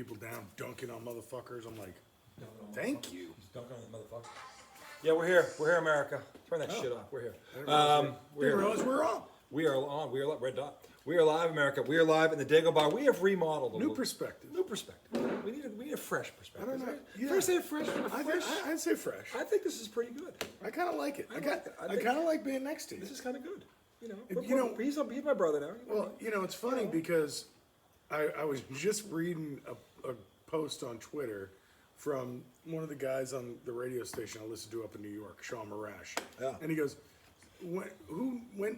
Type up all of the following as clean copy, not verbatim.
people down, dunking on motherfuckers. I'm like, thank you. He's dunking on the motherfucker. Yeah, we're here. We're here, America. Turn that shit off. We're here. We realize we're on. We are on. We are red dot. We are live, America. We are live in the Dago Bar. We have remodeled a New little. perspective. New perspective. We need a fresh perspective. I don't know. Yeah. Yeah. First say fresh. I'd say fresh. I think this is pretty good. I kind of like it. I think- kind of like being next to you. This is kind of good. He's my brother now. Well, it's funny because I was just reading a post on Twitter from one of the guys on the radio station I listen to up in New York, Sean Marash. Yeah. And he goes,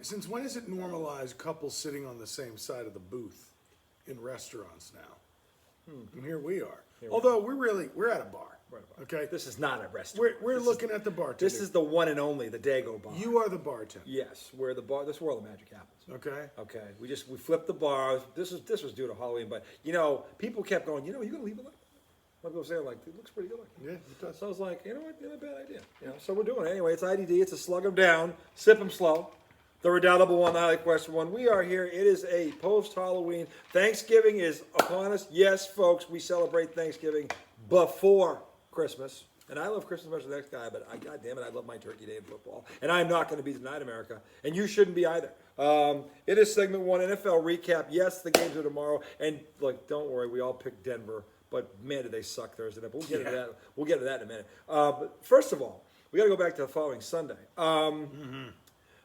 since when is it normalized couples sitting on the same side of the booth in restaurants now? And here we are. Although we're at a bar. Okay? This is not a restaurant. We're looking at the bartender. This is the one and only, the Dago Bar. You are the bartender. Yes, we're the bar. This is where all the magic happens. Okay. Okay. We flipped the bar. This was due to Halloween, but people kept going. You gonna leave it like that? People saying like it looks pretty good. Yeah, it does. So I was like, you know what? Not a bad idea. So we're doing it anyway. It's IDD. It's a slug 'em down, sip 'em slow. The redoubtable one, the highly questioned one. We are here. It is a post-Halloween. Thanksgiving is upon us. Yes, folks, we celebrate Thanksgiving before Christmas. And I love Christmas as much as the next guy, but God damn it, I love my Turkey Day in football. And I'm not going to be tonight, America. And you shouldn't be either. It is segment 1, NFL recap. Yes, the games are tomorrow. And look, don't worry, we all picked Denver. But man, did they suck Thursday night. But we'll get into that. We'll get to that in a minute. But first of all, we got to go back to the following Sunday.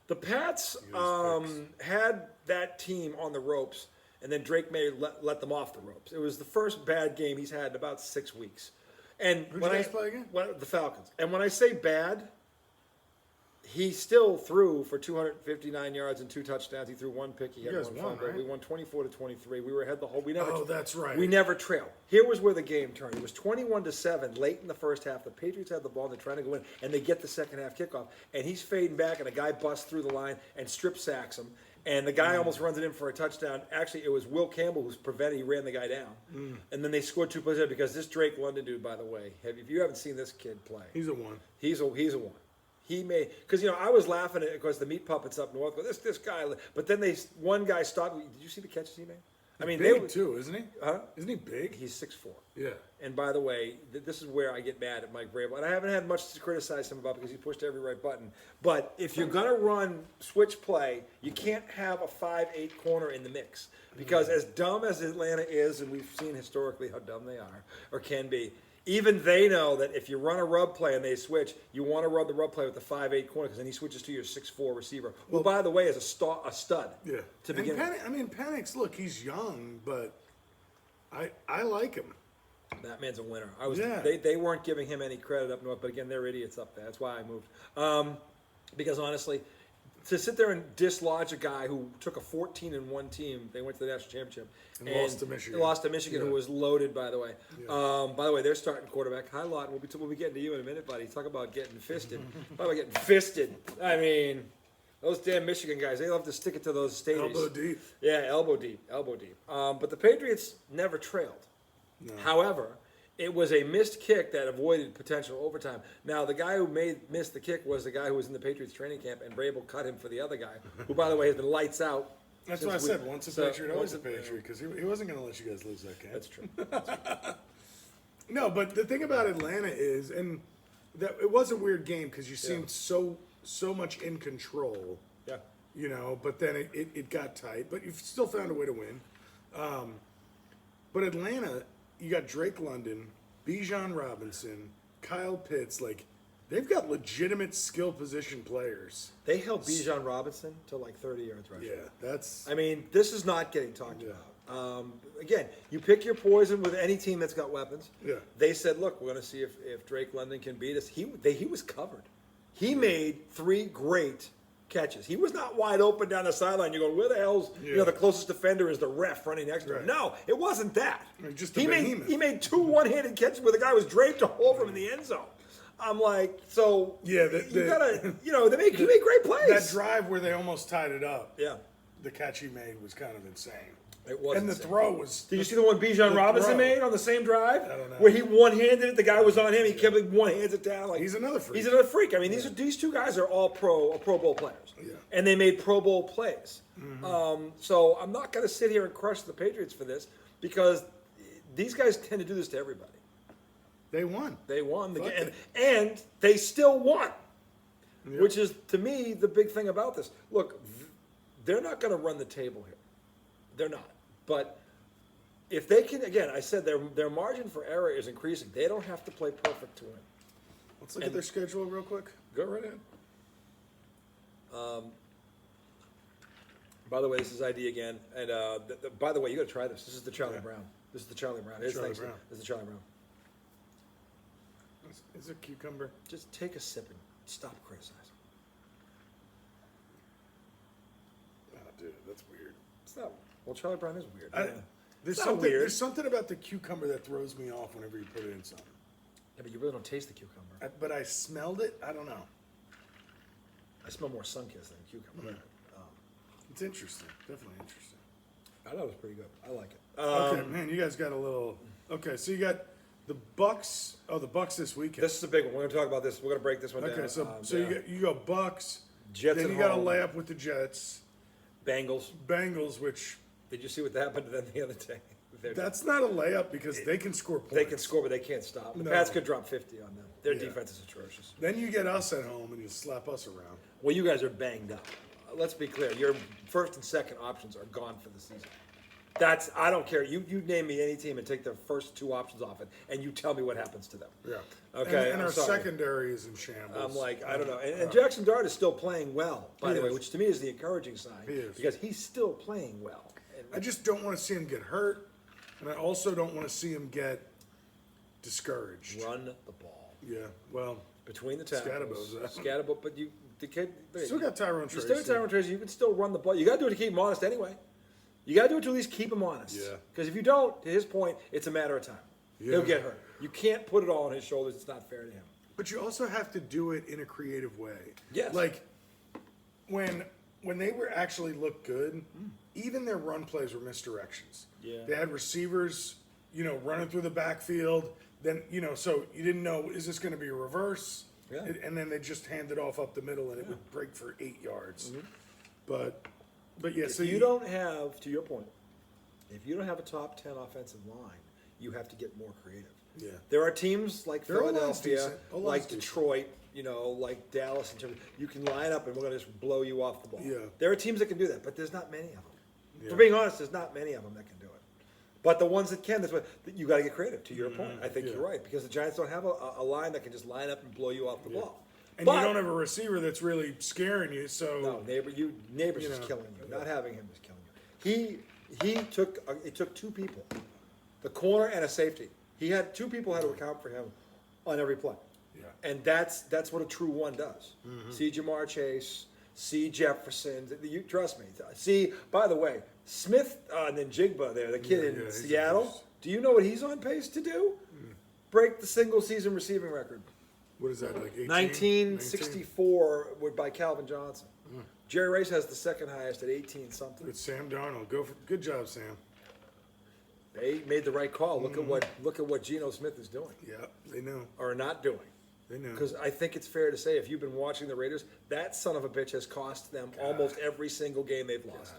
The Pats had that team on the ropes, and then Drake May let them off the ropes. It was the first bad game he's had in about 6 weeks. And Who did you guys play again? The Falcons. And when I say bad, he still threw for 259 yards and 2 touchdowns. He threw 1 pick. He had You guys 1 won, fumble. right? We won 24-23. We were ahead the whole. That's right. We never trailed. Here was where the game turned. It was 21-7 late in the first half. The Patriots had the ball. They're trying to go in, and they get the second half kickoff. And he's fading back, and a guy busts through the line and strip sacks him. And the guy almost runs it in for a touchdown. Actually, it was Will Campbell who's prevented. He ran the guy down. And then they scored 2 plays later because this Drake London dude, by the way, if you haven't seen this kid play. He's a 1. He's a 1. He made, because I was laughing at, of course, the meat puppets up north. This guy, but then one guy stopped. Did you see the catches he made? I mean, big too, isn't he? Huh? Isn't he big? He's 6'4". Yeah. And by the way, this is where I get mad at Mike Vrabel, and I haven't had much to criticize him about because he pushed every right button. But if you're gonna run switch play, you can't have a 5'8" corner in the mix because as dumb as Atlanta is, and we've seen historically how dumb they are or can be. Even they know that if you run a rub play and they switch, you want to run the rub play with the 5'8" corner because then he switches to your 6'4" receiver, who, by the way, is a stud. Yeah. To begin with. Penix, look, he's young, but I like him. That man's a winner. Yeah. They weren't giving him any credit up north, but again, they're idiots up there. That's why I moved. Because honestly, to sit there and dislodge a guy who took a 14-1 team, they went to the national championship and lost to Michigan. Lost to Michigan, Yeah. who was loaded, by the way. Yeah. By the way, they're starting quarterback. Hi, Lawton. We'll be getting to you in a minute, buddy. Talk about getting fisted. Talk about getting fisted. I mean, those damn Michigan guys, they love to stick it to those stadiums. Elbow deep. Yeah, elbow deep. But the Patriots never trailed. No. However, it was a missed kick that avoided potential overtime. Now, the guy who missed the kick was the guy who was in the Patriots training camp, and Vrabel cut him for the other guy, who, by the way, has been lights out. That's what I said. Once a Patriot, always a Patriot, because he wasn't going to let you guys lose that game. That's true. No, but the thing about Atlanta is, and that it was a weird game because you seemed so much in control. Yeah. But then it got tight, but you still found a way to win. But Atlanta, you got Drake London, Bijan Robinson, Kyle Pitts, they've got legitimate skill position players. They held Bijan Robinson to 30 yards rushing. Yeah, that's. I mean, this is not getting talked about. Again, you pick your poison with any team that's got weapons. Yeah. They said, look, we're going to see if Drake London can beat us. He was covered. He made 3 great catches. He was not wide open down the sideline. You're going, where the hell's the closest defender is the ref running next to him. Right. No, it wasn't that. Just he made 2 one-handed catches where the guy was draped to hold from in the end zone. I'm like, so Yeah, you gotta, he made great plays. That drive where they almost tied it up. Yeah. The catch he made was kind of insane. It was. And the throw was. Did you see the one Bijan Robinson throw. made on the same drive? I don't know. Where he one-handed it, the guy was on him, he kept one-hands it down. He's another freak. He's another freak. I mean, these 2 guys are all Pro Bowl players. Yeah. And they made Pro Bowl plays. So I'm not going to sit here and crush the Patriots for this because these guys tend to do this to everybody. They won. They won the Fuck game, it. and they still won, Yep. which is to me the big thing about this. Look, they're not going to run the table here. They're not. But if they can, again, I said their margin for error is increasing. They don't have to play perfect to win. Let's look at their schedule real quick. Go right ahead. By the way, this is ID again, and by the way, you got to try this. This is the Charlie Brown. This is the Charlie Brown. Here's Charlie Thanksgiving. Brown. This is the Charlie Brown. Is it cucumber? Just take a sip and stop criticizing. Oh, dude, that's weird. It's not. Well, Charlie Brown is weird. There's It's not something. weird. There's something about the cucumber that throws me off whenever you put it in something. Yeah, but you really don't taste the cucumber. But I smelled it. I don't know. I smell more sun-kissed than cucumber. It's interesting. Definitely interesting. I thought it was pretty good. I like it. Okay, man, you guys got a little. Okay, so you got the Bucks. Oh, the Bucks this weekend. This is a big one. We're going to talk about this. We're going to break this one down. Okay, so Yeah. you go Bucks. Jets Then at you got a home. layup with the Jets. Bengals. Bengals, which Did you see what happened to them the other day? that's not a layup because they can score points. They can score, but they can't stop. The No. Pats could drop 50 on them. Their Yeah. defense is atrocious. Then you get us at home and you slap us around. Well, you guys are banged up. Let's be clear. Your first and second options are gone for the season. I don't care. You name me any team and take their first two options off it, and you tell me what happens to them. Yeah. Okay, And I'm our sorry. secondary is in shambles. I'm like, I don't know. And Jackson Dart is still playing well, by He the way, is. which to me is the encouraging sign. He is. Because he's still playing well. I just don't want to see him get hurt, and I also don't want to see him get discouraged. Run the ball. Yeah. Well, Between the tackles. Scatterbo, Scatterbo, but the kid. still got Tyrone You Tracy. still got Tyrone Tracy. You can still run the ball. You got to do it to keep him honest anyway. You got to do it to at least keep him honest. Yeah. Because if you don't, to his point, it's a matter of time. Yeah. He'll get hurt. You can't put it all on his shoulders. It's not fair to him. But you also have to do it in a creative way. Yes. Like when they were actually looked good, even their run plays were misdirections. Yeah. They had receivers, running through the backfield. Then, so you didn't know, is this going to be a reverse? Yeah. And then they just hand it off up the middle and it would break for 8 yards. But yeah, so If you don't have, to your point, if you don't have a top 10 offensive line, you have to get more creative. Yeah. There are teams like Their O-line's Philadelphia, decent. O-line's like decent. Detroit, like Dallas. In terms of, you can line up and we're going to just blow you off the ball. Yeah. There are teams that can do that, but there's not many of them. Yeah. For being honest, there's not many of them that can do it. But the ones that can, that's what you got to get creative. To your point, I think Yeah. you're right because the Giants don't have a line that can just line up and blow you off the ball. And But- you don't have a receiver that's really scaring you, so No, neighbors is killing you. Not having him is killing you. It took two people, the corner and a safety. He had two people had to account for him on every play. Yeah. And that's what a true one does. See Jamar Chase, see Jefferson. You trust me. See, by the way, Smith and then Jigba there, the kid Yeah, in he's a Seattle. beast. Do you know what he's on pace to do? Break the single season receiving record. what is that, like 18? 1964 by Calvin Johnson. Jerry Rice has the second highest at 18 something. It's Sam Darnold. Good job, Sam. They made the right call. Look at what Geno Smith is doing Yeah, they know. or not doing. They know. Because I think it's fair to say, if you've been watching the Raiders, that son of a bitch has cost them almost every single game they've lost.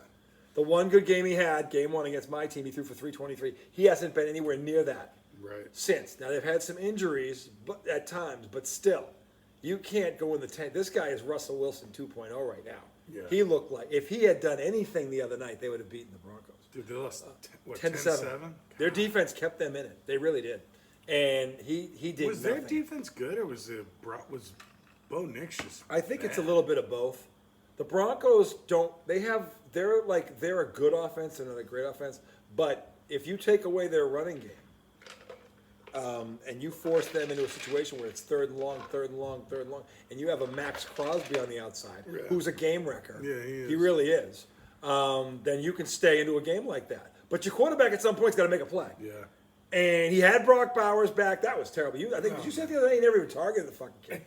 The one good game he had, game one against my team, he threw for 323. He hasn't been anywhere near that Right. since. Now they've had some injuries, but at times, but still, you can't go in the tank. This guy is Russell Wilson 2.0 right now. Yeah. He looked like if he had done anything the other night, they would have beaten the Broncos. Dude, they lost, 10 to 7. Their defense kept them in it. They really did. And he did Was their nothing. defense good, or was Bo Nix just I think it's a bad? little bit of both. The Broncos don't. They're a good offense and a great offense. But if you take away their running game, and you force them into a situation where it's third and long, and you have a Max Crosby on the outside, Yeah. who's a game wrecker. Yeah, he is. He really is. Then you can stay into a game like that. But your quarterback at some point's got to make a play. Yeah. And he had Brock Bowers back. That was terrible. Did you say the other day he never even targeted the fucking kid?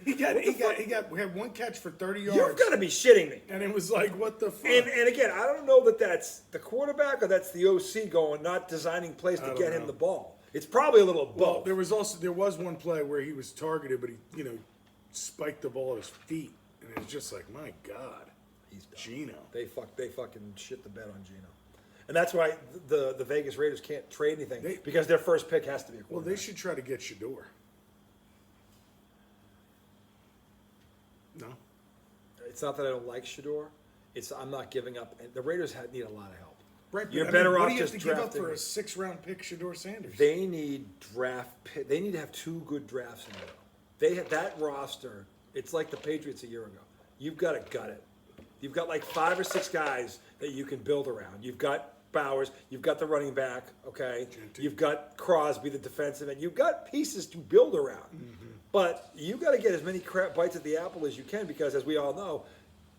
We had one catch for 30 yards. You've got to be shitting me. And it was like, what the fuck? And again, I don't know that that's the quarterback or that's the OC going, not designing plays to don't get him know. the ball. It's probably a little of Well, both. there was one play where he was targeted, but he spiked the ball at his feet, and it was just like, my God, He's done. Gino. They fucking shit the bed on Geno. And that's why the Vegas Raiders can't trade anything because their first pick has to be a Well, quarterback. they should try to get Shador. No? It's not that I don't like Shador. It's I'm not giving up. And the Raiders need a lot of help. Right, but You're I mean, better what off do you just have to give up drafting. for a 6th-round pick, Shador Sanders? They need They need to have 2 good drafts in a row. They have that roster. It's like the Patriots a year ago. You've got to gut it. You've got like 5 or 6 guys that you can build around. You've got Bowers. You've got the running back. Okay. Genty. You've got Crosby, the defensive end. You've got pieces to build around. Mm-hmm. But you got to get as many bites at the apple as you can because, as we all know,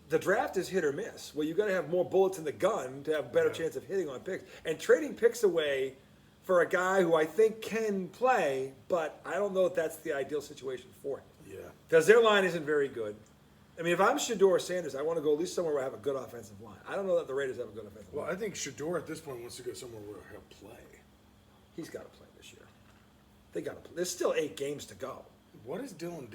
the draft is hit or miss. Well, you got to have more bullets in the gun to have a better chance of hitting on picks. And trading picks away for a guy who I think can play, but I don't know if that's the ideal situation for him. Yeah. Because their line isn't very good. I mean, if I'm Shador Sanders, I want to go at least somewhere where I have a good offensive line. I don't know that the Raiders have a good offensive Well, line. I think Shador at this point wants to go somewhere where he'll play. He's got to play this year. They got to play. There's still 8 games to go. What is Dylan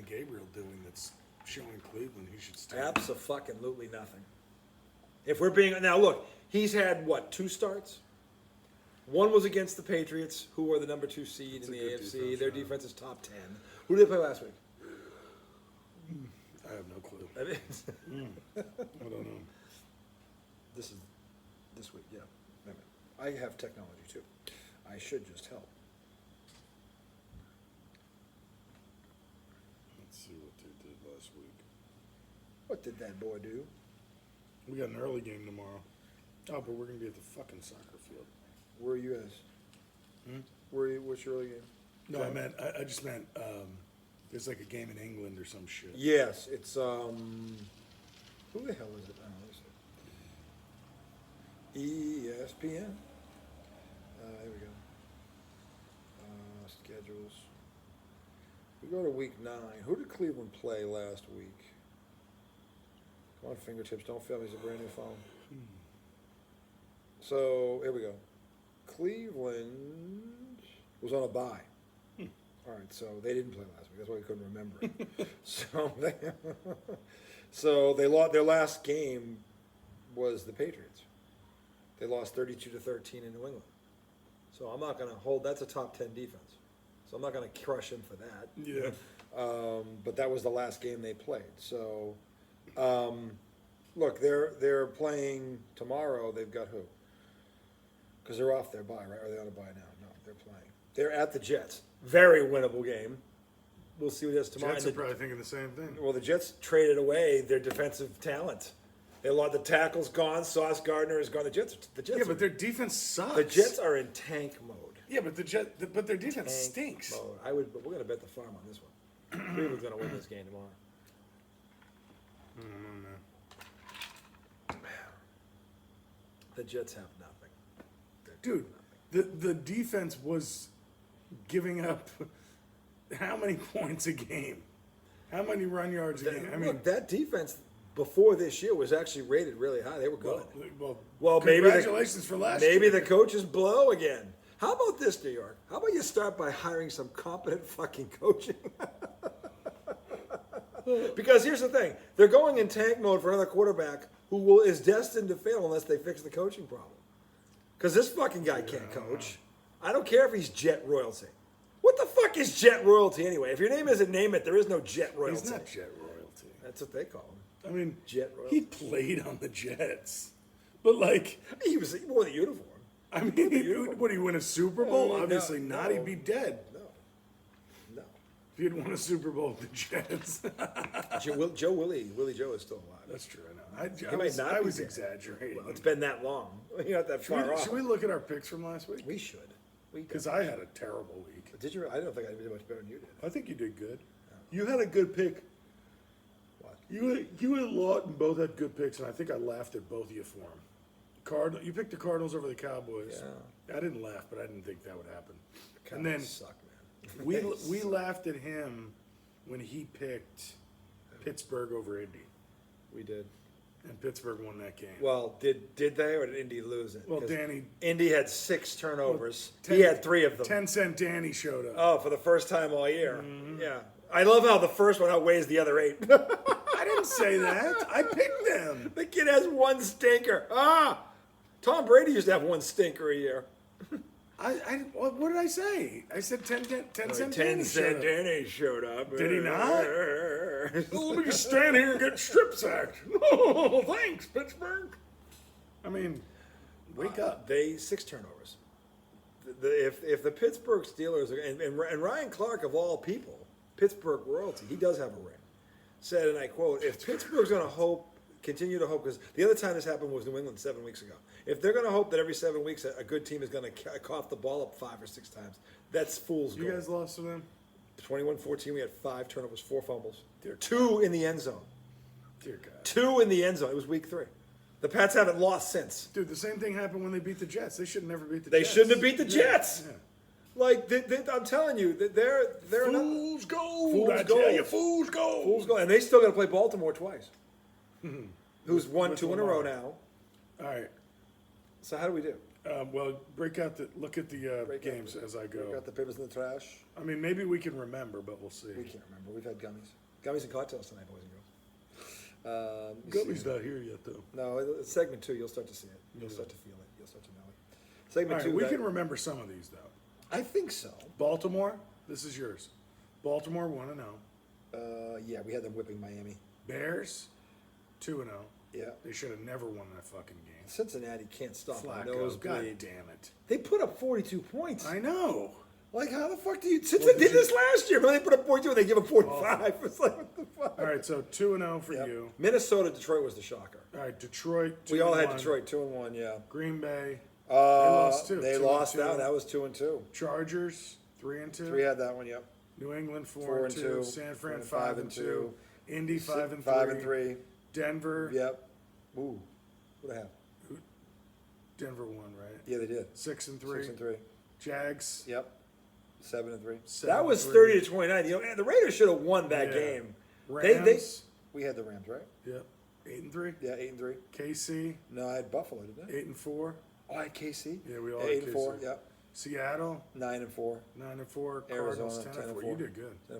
Gabriel doing that's showing Cleveland he should stay? Absolutely nothing. If we're being now, look, he's had what 2 starts. One was against the Patriots, who were the number 2 seed That's in the a good AFC. defense, Their yeah. defense is top 10. Who did they play last week? I have no clue. I mean, I don't know. this week, yeah. Wait a minute. I have technology too. I should just help. Let's see what they did last week. What did that boy do? We got an early game tomorrow. Oh, but we're gonna be at the fucking soccer field. Where are you guys? Where are you? What's your early game? No, I just meant there's like a game in England or some shit. Yes, it's who the hell is it? Oh, let me see. ESPN. Here we go. Schedules. We go to week 9. Who did Cleveland play last week? Come on, fingertips, don't fail me. It's a brand new phone. So here we go. Cleveland was on a bye. All right, so they didn't play last week. That's why we couldn't remember it. So they lost. Their last game was the Patriots. They lost 32-13 in New England. So I'm not going to hold. That's a top 10 defense. So I'm not going to crush them for that. Yeah. But that was the last game they played. So, look, they're playing tomorrow. They've got who? Because they're off their bye, right? Or are they on a bye now? No, they're playing. They're at the Jets. Very winnable game. We'll see what it is tomorrow. Jets are probably thinking the same thing. Well, the Jets traded away their defensive talent. They lost the tackles gone. Sauce Gardner is gone. The Jets. Yeah, but their defense sucks. The Jets are in tank mode. Yeah, but but their defense stinks. Mode. We're going to bet the farm on this one. Cleveland's going to win this game tomorrow. The Jets have nothing. Dude, the defense was giving up how many points a game? How many run yards a game? I mean, Look, that defense before this year was actually rated really high. They were good. well, maybe congratulations for last year. Maybe the coaches blow again. How about this, New York? How about you start by hiring some competent fucking coaching? Because here's the thing. They're going in tank mode for another quarterback who is destined to fail unless they fix the coaching problem. Because this fucking guy can't coach. I don't care if he's Jet royalty. What the fuck is Jet royalty anyway? If your name isn't Name It, there is no Jet royalty. He's not Jet royalty. That's what they call him. I mean, Jet he royalty. played on the Jets. But, like, He wore the uniform. I mean, would he win a Super Bowl? Obviously not. no. He'd be dead. No. If he'd won a Super Bowl with the Jets. Willie Joe is still alive. That's true, I know. He might not I be was dead. exaggerating. Well, it's been that long. You're not that far off. Should we look at our picks from last week? We should. Because I had a terrible week. Did you? I don't think I did much better than you did. I think you did good. You had a good pick. What? You and Lawton both had good picks, and I think I laughed at both of you for them. You picked the Cardinals over the Cowboys. Yeah. I didn't laugh, but I didn't think that would happen. Cowboys And then suck, man. we laughed at him when he picked Pittsburgh over Indy, We did. and Pittsburgh won that game. Well, did they or did Indy lose it? Well, 'Cause Danny, Indy had 6 turnovers. Ten- He had 3 of them. 10-cent Danny showed up. Oh, for the first time all year. Yeah. I love how the first one outweighs the other 8. I didn't say that. I picked them. The kid has 1 stinker. Tom Brady used to have one stinker a year. What did I say? I said 10 cent 10 Danny cent showed up. Danny showed up. Did he not? Oh, let me just stand here and get strip sacked. Oh, thanks, Pittsburgh. I mean, wake up. 6 turnovers. If the Pittsburgh Steelers and Ryan Clark of all people, Pittsburgh royalty, he does have a ring, said, and I quote, if Pittsburgh's going to continue to hope, because the other time this happened was New England 7 weeks ago. If they're going to hope that every 7 weeks a good team is going to cough the ball up 5 or 6 times, that's fool's gold. You guys lost to them? 21-14, we had 5 turnovers, 4 fumbles. 2 in the end zone. Dear God. 2 in the end zone. It was week 3. The Pats haven't lost since. Dude, the same thing happened when they beat the Jets. They should have never beat the They Jets. shouldn't have beat the Jets. Yeah. Like, I'm telling you, they're Fool's gold. Fool's I gold. tell you, fool's gold. Fool's gold. And they still got to play Baltimore twice. Who's won 2 in a row now. All right. So how do we do? Well, look at the games as I go. We got the papers in the trash. I mean, maybe we can remember, but we'll see. We can't remember. We've had gummies and cocktails tonight, boys and girls. Guppy's not here yet, though. No, it's segment 2. You'll start to see it. You'll start to feel it. You'll start to know it. Segment All right, 2. we can remember some of these, though. I think so. Baltimore, this is yours. Baltimore 1-0. Yeah, we had them whipping Miami. Bears 2-0. Yeah. They should have never won that fucking game. Cincinnati can't stop a Flacco, nosebleed. God damn it. They put up 42 points. I know. Like, how the fuck do you... Cincinnati did this last year, but they put up 42 and they give them 45. It's like, what the fuck? All right, so 2-0 for Yep. you. Minnesota, Detroit was the shocker. All right, Detroit. We all had 2-1. Detroit 2-1, yeah. Green Bay. They lost too. They 2-2. lost that. That was 2-2. Chargers 3-2. 3 had that one, yep. New England 4-2. 4-2. San Fran 5-2. 5-2. Indy 5-3. 5-3. Denver. Yep. Ooh. What I have? Denver won, right? Yeah, they did. 6-3. 6-3. Jags. Yep. 7-3. 7-3. That was 30-29. You know, the Raiders should have won that game. Rams. We had the Rams, right? Yep. 8-3. Yeah, 8-3. KC. No, I had Buffalo, didn't I? 8-4. Oh, I had KC. Yeah, we all Yeah, had 8-4. KC. Yep. Seattle 9-4. 9-4. Arizona Cardinals 10-4. 10-4. You did good. 10-4.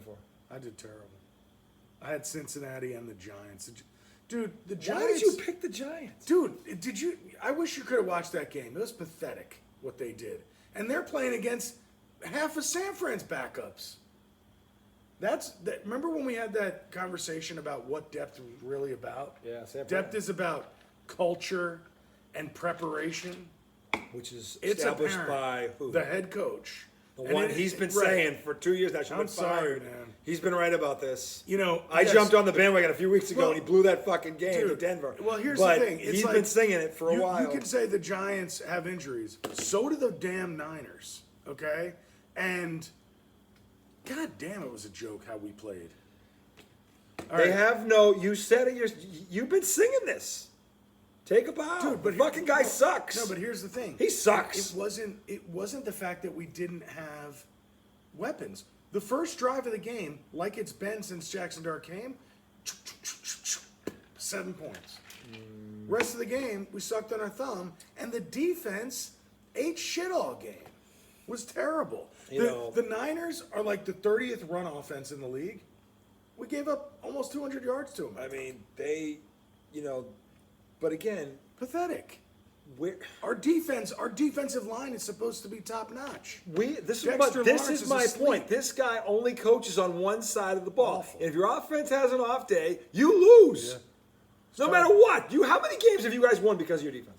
I did terrible. I had Cincinnati and the Giants. Dude, the Why Giants. did you pick the Giants? Dude, did you? I wish you could have watched that game. It was pathetic what they did, and they're playing against half of San Fran's backups. Remember when we had that conversation about what depth was really about? Yeah, San Fran. Depth is about culture and preparation. Which is It's established apparent. by who? The head coach. The And one he's been saying for 2 years now. Should have I'm been sorry, fired. man. He's been right about this. You know, I yes. jumped on the bandwagon a few weeks ago Well, and he blew that fucking game to dude, Denver. well, here's but the thing. It's he's like, been singing it for a while. You can say the Giants have injuries. So do the damn Niners. Okay? And God damn, it was a joke how we played. All They right. have no. You said it. You've been singing this. Take a bow. Dude, but the fucking guy sucks. No, but here's the thing. He sucks. It wasn't the fact that we didn't have weapons. The first drive of the game, like it's been since Jackson Dart came, 7 points. Rest of the game, we sucked on our thumb, and the defense ate shit all game. It was terrible. The Niners are like the 30th run offense in the league. We gave up almost 200 yards to them. I mean, but again, Pathetic. we're. Our defensive line is supposed to be top notch. This Dexter is Lawrence my is asleep. point. This guy only coaches on one side of the ball. Awful. And if your offense has an off day, you lose. Yeah. No matter what. How many games have you guys won because of your defense?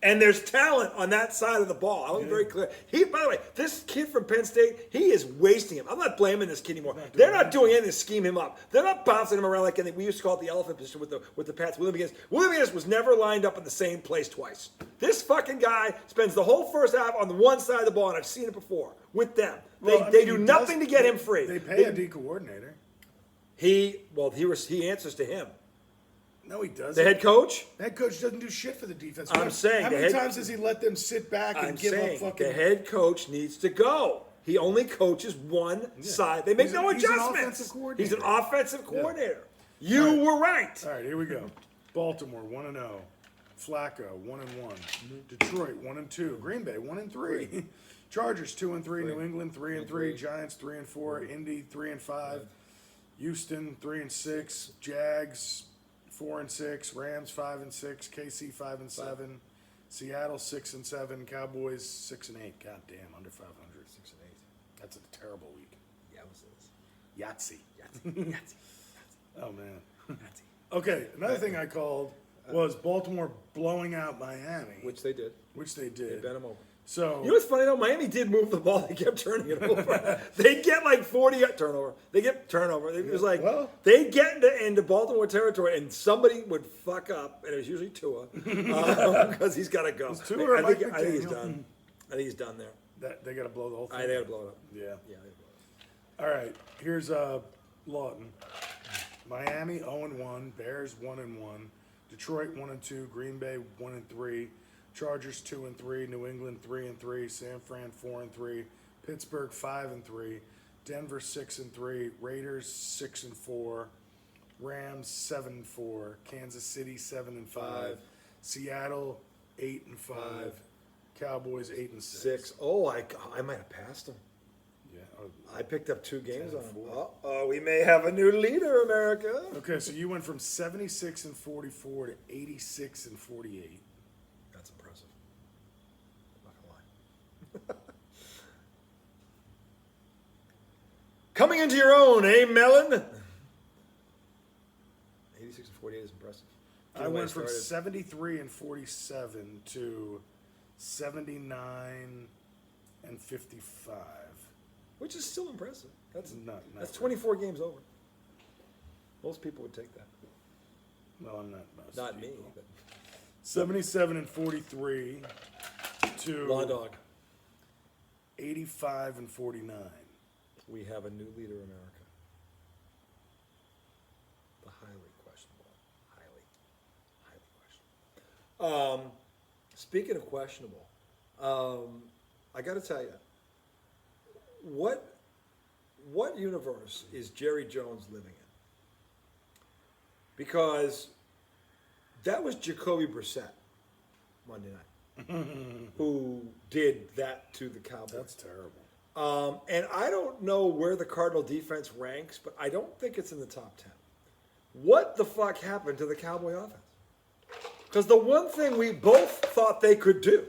And there's talent on that side of the ball. I was very clear. By the way, this kid from Penn State, he is wasting him. I'm not blaming this kid anymore. They're not doing anything to scheme him up. They're not bouncing him around like we used to call it the elephant position with the Pats. William McGinnis was never lined up in the same place twice. This fucking guy spends the whole first half on the one side of the ball, and I've seen it before with them. They do nothing to get him free. They pay a D coordinator. He answers to him. No, he doesn't. The head coach? The head coach doesn't do shit for the defense. I'm saying how the many head- times has he let them sit back and I'm give up saying fucking? the head coach needs to go. He only coaches one side. They make He's no an adjustments. offensive coordinator. He's an offensive coordinator. You were right. All right, here we go. Baltimore 1-0, Flacco 1-1, Detroit 1-2, Green Bay 1-3, Chargers 2-3, New England 3-3, Giants 3-4, Indy 3-5, Houston 3-6, Jags 4-6, Rams 5-6, KC 5-7, Seattle 6-7, Cowboys 6-8. God damn, under 500. 6 and 8. That's a terrible week. Yeah, what's this? Yahtzee. Yahtzee. Oh man. Yahtzee. Okay, another thing I called was Baltimore blowing out Miami, Which they did. which they They did. bent them over. So You know what's funny though? Miami did move the ball. They kept turning it over. They'd get like 40 turnover. They get turnover. It was like Well- they'd get into Baltimore territory and somebody would fuck up, and it was usually Tua because he's got to go. Tua or Mike I think he's McDaniel? done. I think he's done there. that they got to blow the whole thing. They got to blow it up. Yeah. Yeah, they blow it up. All right. Here's Lawton. Miami 0-1, Bears 1-1, Detroit 1-2, Green Bay 1-3, Chargers 2-3, New England 3-3, San Fran 4-3, Pittsburgh 5-3, Denver 6-3, Raiders 6-4, Rams 7-4, Kansas City 7-5, Seattle 8-5, Cowboys 8-6. 6. Oh, I might have passed them. Yeah. I picked up 2 games on them. 10-4. Oh, we may have a new leader, America. Okay, so you went from 76-44 to 86-48. That's impressive. I'm not gonna lie. Coming into your own, eh, Melon? 86 and 48 is impressive. I went from started. 73-47 to 79-55. Which is still impressive. That's Not that's really. 24 games over. Most people would take that. Well, I'm not most Not me, people. but 77-43 to Law Dog. 85-49. We have a new leader, America. The highly questionable. Highly questionable. Speaking of questionable, I got to tell you, what universe is Jerry Jones living in? Because that was Jacoby Brissett Monday night, who did that to the Cowboys. That's terrible. And I don't know where the Cardinal defense ranks, but I don't think it's in the top 10. What the fuck happened to the Cowboy offense? Because the one thing we both thought they could do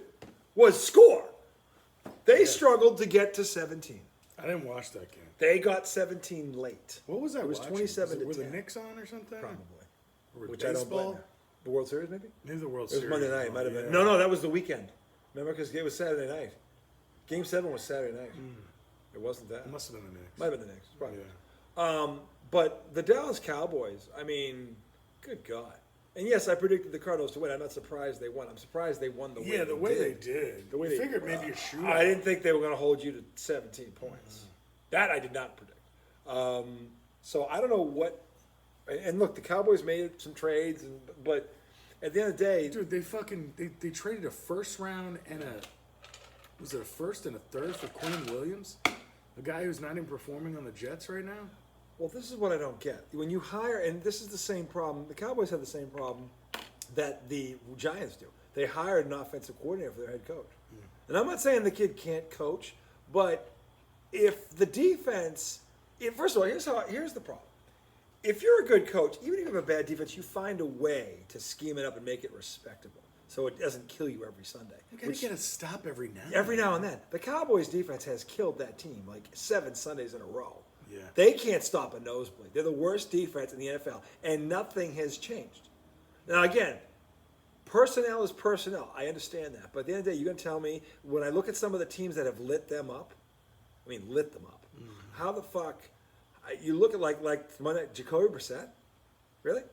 was score. They struggled to get to 17. I didn't watch that game. They got 17 late. What was that? It was watching? 27 to Were 10. the Knicks on or something? Probably. Or Which I don't blame. baseball? them. The World Series, maybe? Maybe the World It was Series. Monday night. It might have been. Yeah. No, that was the weekend. Remember, because it was Saturday night. Game 7 was Saturday night. It wasn't that. It must have been the Knicks. Might have been the Knicks. Probably. Yeah. But the Dallas Cowboys, I mean, good God. And yes, I predicted the Cardinals to win. I'm not surprised they won. I'm surprised they won the way Yeah, the way they did. did. The way You they figured maybe a shootout. I didn't think they were going to hold you to 17 points. That I did not predict. So I don't know what. And look, the Cowboys made some trades, but at the end of the day, Dude, they traded a first round and was it a first and a third for Quinn Williams? The guy who's not even performing on the Jets right now? well, this is what I don't get. When you hire, and this is the same problem, the Cowboys have the same problem that the Giants do. They hired an offensive coordinator for their head coach. And I'm not saying the kid can't coach, but if the defense, first of all, here's the problem. If you're a good coach, even if you have a bad defense, you find a way to scheme it up and make it respectable so it doesn't kill you every Sunday. You gotta get a stop every now. Every now and then. The Cowboys defense has killed that team like 7 Sundays in a row. Yeah. They can't stop a nosebleed. They're the worst defense in the NFL, and nothing has changed. Now, again, personnel is personnel. I understand that. But at the end of the day, you're going to tell me, when I look at some of the teams that have lit them up, how the fuck, you look at like Monday, Jacoby Brissett? Really?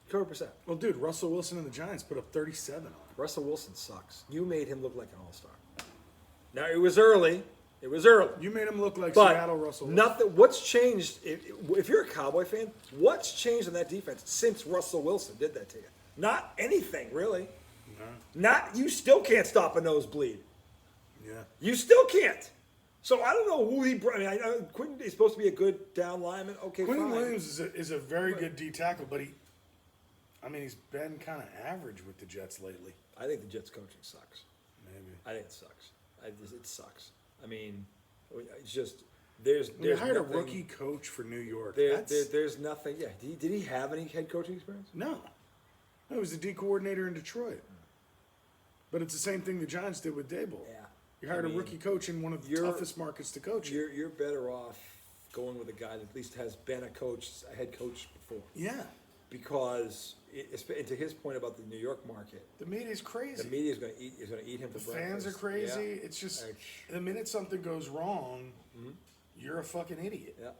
Jacoby Brissett. Well, dude, Russell Wilson and the Giants put up 37 on him. Russell Wilson sucks. You made him look like an all-star. Now, it was early. It was early. You made him look like But Seattle Russell Wilson. nothing. What's changed? If you're a Cowboy fan, what's changed in that defense since Russell Wilson did that to you? Not anything, really. No. You still can't stop a nosebleed. Yeah. You still can't. So I don't know who he brought. I know Quentin is supposed to be a good down lineman. Okay, Quinn fine. Williams is a very good D tackle, but he's been kind of average with the Jets lately. I think the Jets coaching sucks. Maybe. I think it sucks. It sucks. I mean, it's just You hired a nothing- rookie coach for New York. there's nothing. Yeah, did he have any head coaching experience? No. No, he was the D coordinator in Detroit. But it's the same thing the Giants did with Dable. Yeah. You hired I mean, a rookie coach in one of the toughest markets to coach in. You're better off going with a guy that at least has been a head coach before. Yeah. Because and to his point about the New York market, The media's crazy. the media is going to eat him for The breakfast. fans are crazy. Yeah. It's just Like, the minute something goes wrong, you're a fucking idiot. yeah,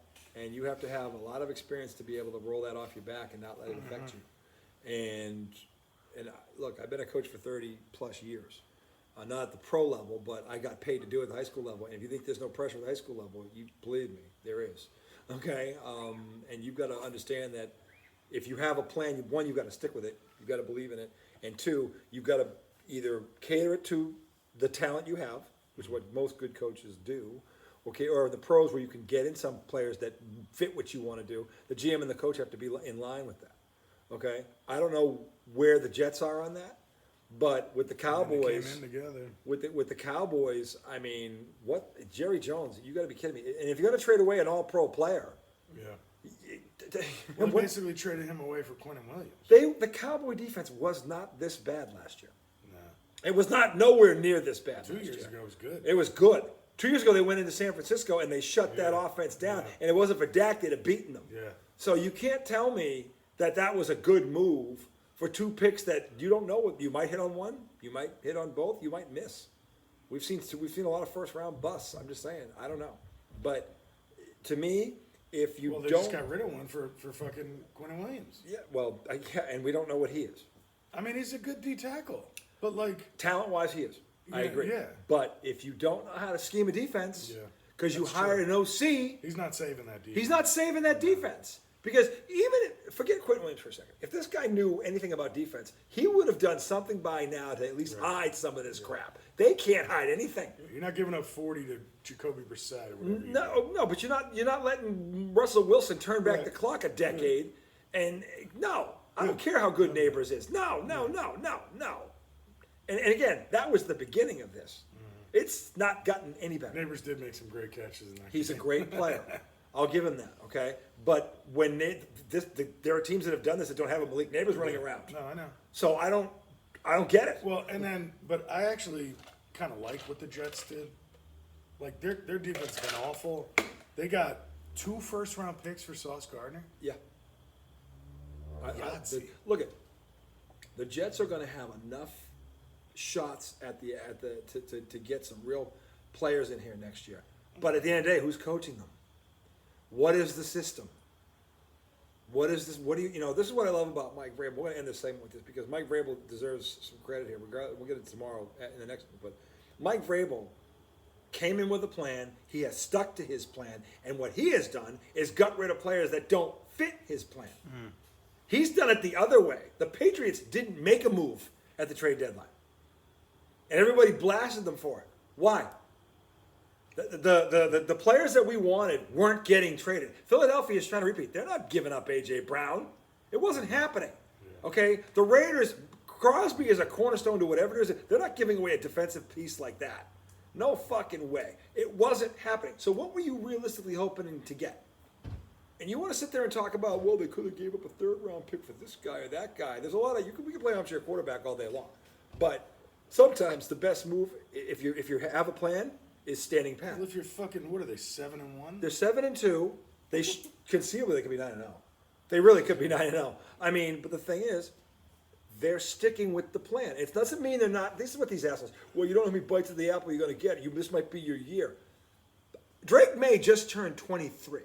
and you have to have a lot of experience to be able to roll that off your back and not let it affect you. And look, I've been a coach for 30 plus years. Not at the pro level, but I got paid to do it at the high school level. And if you think there's no pressure at the high school level, you believe me, there is. Okay, and you've got to understand that if you have a plan, one, you've got to stick with it. You've got to believe in it, and two, you've got to either cater it to the talent you have, which is what most good coaches do, okay, or the pros where you can get in some players that fit what you want to do. The GM and the coach have to be in line with that. Okay, I don't know where the Jets are on that, but with the Cowboys, They came in together. with the Cowboys, I mean, what Jerry Jones? You got to be kidding me! And if you're going to trade away an All-Pro player, Yeah. they, Well, they basically traded him away for Quentin Williams. the Cowboy defense was not this bad last year. Nah. It was not nowhere near this bad. 2 last years year. ago was good. It was good. 2 years ago, they went into San Francisco and they shut that offense down. Yeah. And it wasn't for Dak, they'd have beaten them. Yeah. So you can't tell me that was a good move for two picks that you don't know what you might hit on one, you might hit on both, you might miss. We've seen a lot of first round busts. I'm just saying, I don't know, but to me, if you Well, they don't, just got rid of one for fucking Quentin Williams. yeah, well, and we don't know what he is. I mean, he's a good D tackle, but like, Talent wise, he is. I Yeah, agree. yeah. But if you don't know how to scheme a defense, Yeah, because you that's hired an OC, he's not saving that defense. he's not saving that defense. Because forget Quentin Williams for a second. If this guy knew anything about defense, he would have done something by now to at least hide some of this crap. They can't hide anything. You're not giving up 40 to Jacoby Brissett or whatever. you got. No, but you're not letting Russell Wilson turn back Right. the clock a decade. And no, I don't care how good Neighbors is. No. And again, that was the beginning of this. It's not gotten any better. Neighbors did make some great catches in that. He's a game. great player. I'll give him that. Okay, but when there are teams that have done this that don't have a Malik Neighbors running around. No, I know. So I don't get it. Well, but I actually kind of like what the Jets did. Like their defense has been awful. They got 2 first-round picks for Sauce Gardner. Yeah. Yahtzee. Look at the Jets are going to have enough shots to get some real players in here next year. But at the end of the day, who's coaching them? What is the system? What is this? What do you this is what I love about Mike Vrabel. We're going to end this segment with this because Mike Vrabel deserves some credit here. We'll get it tomorrow in the next one. But Mike Vrabel came in with a plan. He has stuck to his plan. And what he has done is got rid of players that don't fit his plan. He's done it the other way. The Patriots didn't make a move at the trade deadline. And everybody blasted them for it. Why? The players that we wanted weren't getting traded. Philadelphia is trying to repeat. They're not giving up A.J. Brown. It wasn't happening. Okay? The Raiders, Crosby is a cornerstone to whatever it is. They're not giving away a defensive piece like that. No fucking way. It wasn't happening. So what were you realistically hoping to get? And you want to sit there and talk about, well, they could have gave up a third-round pick for this guy or that guy. There's a lot of we can play armchair quarterback all day long, but sometimes the best move, if you have a plan, is standing pat. Well, if you're fucking, what are they, 7-1? They're 7-2. They conceivably they could be 9-0. They really could be 9-0. I mean, but the thing is, they're sticking with the plan. It doesn't mean they're not. This is what these assholes. Well, you don't know how many bites of the apple you're going to get. This might be your year. Drake May just turned 23.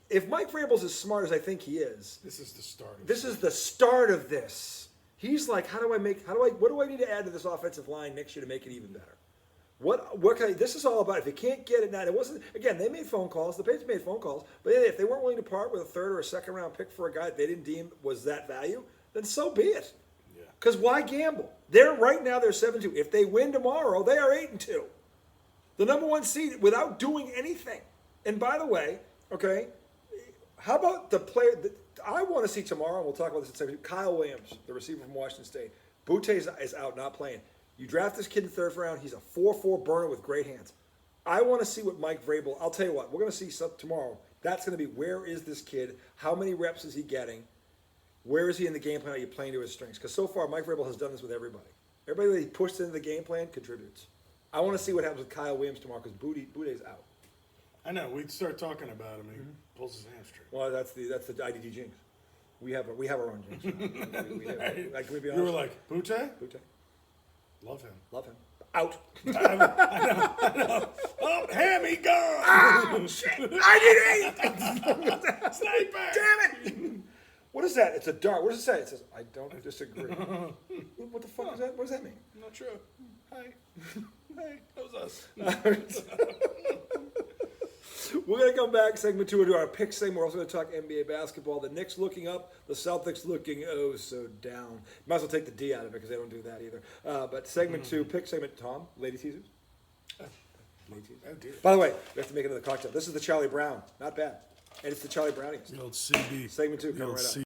If Mike Vrabel's as smart as I think he is, This is the start. this is the start of this. He's like, what do I need to add to this offensive line next year to make it even better? This is all about. If you can't get it now, it wasn't, again, they made phone calls, the Patriots made phone calls, but if they weren't willing to part with a third or a second round pick for a guy that they didn't deem was that value, then so be it. Yeah. Because why gamble? Right now they're 7-2. If they win tomorrow, they are 8-2. The number 1 seed without doing anything. And by the way, okay, how about the player that I want to see tomorrow, and we'll talk about this in a second, Kyle Williams, the receiver from Washington State. Butte is out, not playing. You draft this kid in the 3rd round, he's a 4-4 burner with great hands. I want to see what Mike Vrabel. I'll tell you what. We're going to see some tomorrow. That's going to be where is this kid? How many reps is he getting? Where is he in the game plan? Are you playing to his strengths? Because so far, Mike Vrabel has done this with everybody. Everybody that he pushed into the game plan contributes. I want to see what happens with Kyle Williams tomorrow because Boudet's out. I know. We'd start talking about him. He pulls his hamstring. Well, that's the IDD jinx. We have our own jinx. Like, can we be honest? You were like, Butte? Boudet. Love him. Love him. Out. I know. Oh, hammy gone. Oh, shit. IDD. Sniper. Damn it. What is that? It's a dart. What does it say? It says, I don't disagree. What the fuck is that? What does that mean? I'm not sure. Hi. Hey, that was us. We're going to come back, segment 2, and do our pick segment. We're also going to talk NBA basketball. The Knicks looking up, the Celtics looking oh so down. Might as well take the D out of it because they don't do that either. But segment 2, pick segment, Tom, lady teasers. Lady teasers. Oh, dear. By the way, we have to make another cocktail. This is the Charlie Brown. Not bad. And it's the Charlie Brownies. The old CB. Segment 2 The coming old right up.